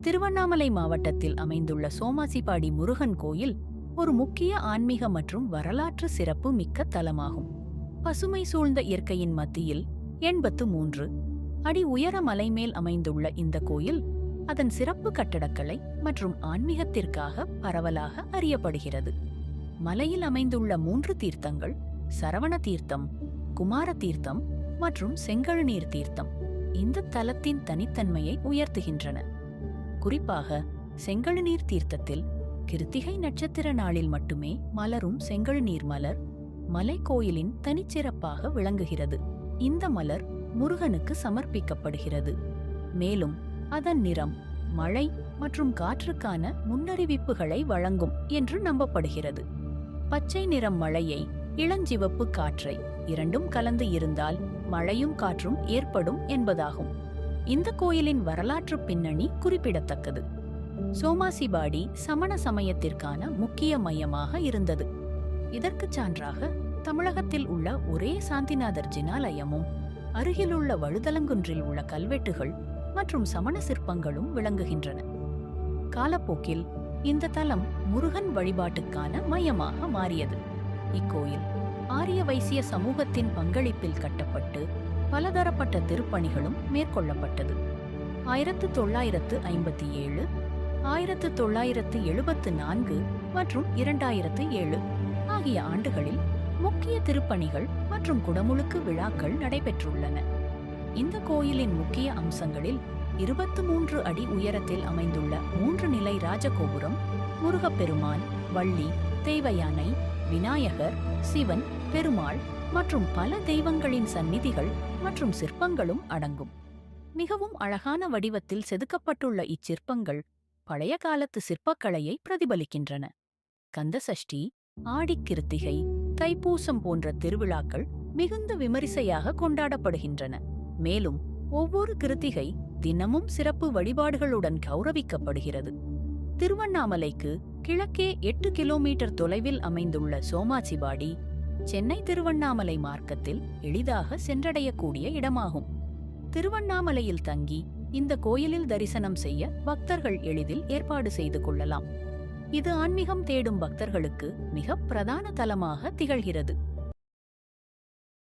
திருவண்ணாமலை மாவட்டத்தில் அமைந்துள்ள சோமாசிபாடி முருகன் கோயில் ஒரு முக்கிய ஆன்மீக மற்றும் வரலாற்று சிறப்பு மிக்க தலமாகும். பசுமை சூழ்ந்த இயற்கையின் மத்தியில் 83 அடி உயர மலைமேல் அமைந்துள்ள இந்த கோயில் அதன் சிறப்பு கட்டடக்கலை மற்றும் ஆன்மீகத்திற்காக பரவலாக அறியப்படுகிறது. மலையில் அமைந்துள்ள 3 தீர்த்தங்கள் சரவண தீர்த்தம், குமார தீர்த்தம் மற்றும் செங்கழுநீர் தீர்த்தம் இந்த தலத்தின் தனித்தன்மையை உயர்த்துகின்றன. குறிப்பாக செங்கழுநீர் தீர்த்தத்தில் கிருத்திகை நட்சத்திர நாளில் மட்டுமே மலரும் செங்கழுநீர் மலர் மலை கோயிலின் தனிச்சிறப்பாக விளங்குகிறது. இந்த மலர் முருகனுக்கு சமர்ப்பிக்கப்படுகிறது. மேலும் அதன் நிறம் மழை மற்றும் காற்றுக்கான முன்னறிவிப்புகளை வழங்கும் என்று நம்பப்படுகிறது. பச்சை நிறம் மழையை, இளஞ்சிவப்பு காற்றை இரண்டும் கலந்து இருந்தால் மழையும் காற்றும் ஏற்படும் என்பதாகும். இந்த கோயிலின் வரலாற்று பின்னணி குறிப்பிடத்தக்கது. சோமாசிபாடி சமண சமயத்திற்கான முக்கிய மையமாக இருந்தது. இதற்குச் சான்றாக தமிழகத்தில் உள்ள ஒரே சாந்திநாதர் ஜினாலயமும் அருகிலுள்ள வழுதலங்குன்றில் உள்ள கல்வெட்டுகள் மற்றும் சமண சிற்பங்களும் விளங்குகின்றன. காலப்போக்கில் இந்த தலம் முருகன் வழிபாட்டுக்கான மையமாக மாறியது. இக்கோயில் ஆரிய வைசிய சமூகத்தின் பங்களிப்பில் கட்டப்பட்டு பலதரப்பட்ட திருப்பணிகளும் மேற்கொள்ளப்பட்டது. 1957, 1974 மற்றும் 2007 ஆகிய ஆண்டுகளில் முக்கிய திருப்பணிகள் மற்றும் குடமுழுக்கு விழாக்கள் நடைபெற்றுள்ளன. இந்த கோயிலின் முக்கிய அம்சங்களில் 23 அடி உயரத்தில் அமைந்துள்ள 3 நிலை ராஜகோபுரம், முருகப்பெருமான், வள்ளி, தெய்வயானை, விநாயகர், சிவன், பெருமாள் மற்றும் பல தெய்வங்களின் சந்நிதிகள் மற்றும் சிற்பங்களும் அடங்கும். மிகவும் அழகான வடிவத்தில் செதுக்கப்பட்டுள்ள இச்சிற்பங்கள் பழைய காலத்து சிற்பக்கலையை பிரதிபலிக்கின்றன. கந்தசஷ்டி, ஆடிக்கிருத்திகை, தைப்பூசம் போன்ற திருவிழாக்கள் மிகுந்த விமரிசையாக கொண்டாடப்படுகின்றன. மேலும் ஒவ்வொரு கிருத்திகை தினமும் சிறப்பு வழிபாடுகளுடன் கௌரவிக்கப்படுகிறது. திருவண்ணாமலைக்கு கிழக்கே 8 கிலோமீட்டர் தொலைவில் அமைந்துள்ள சோமாசிபாடி சென்னை திருவண்ணாமலை மார்க்கத்தில் எளிதாக சென்றடையக்கூடிய இடமாகும். திருவண்ணாமலையில் தங்கி இந்த கோயிலில் தரிசனம் செய்ய பக்தர்கள் எளிதில் ஏற்பாடு செய்து கொள்ளலாம். இது ஆன்மீகம் தேடும் பக்தர்களுக்கு மிக பிரதான தலமாக திகழ்கிறது.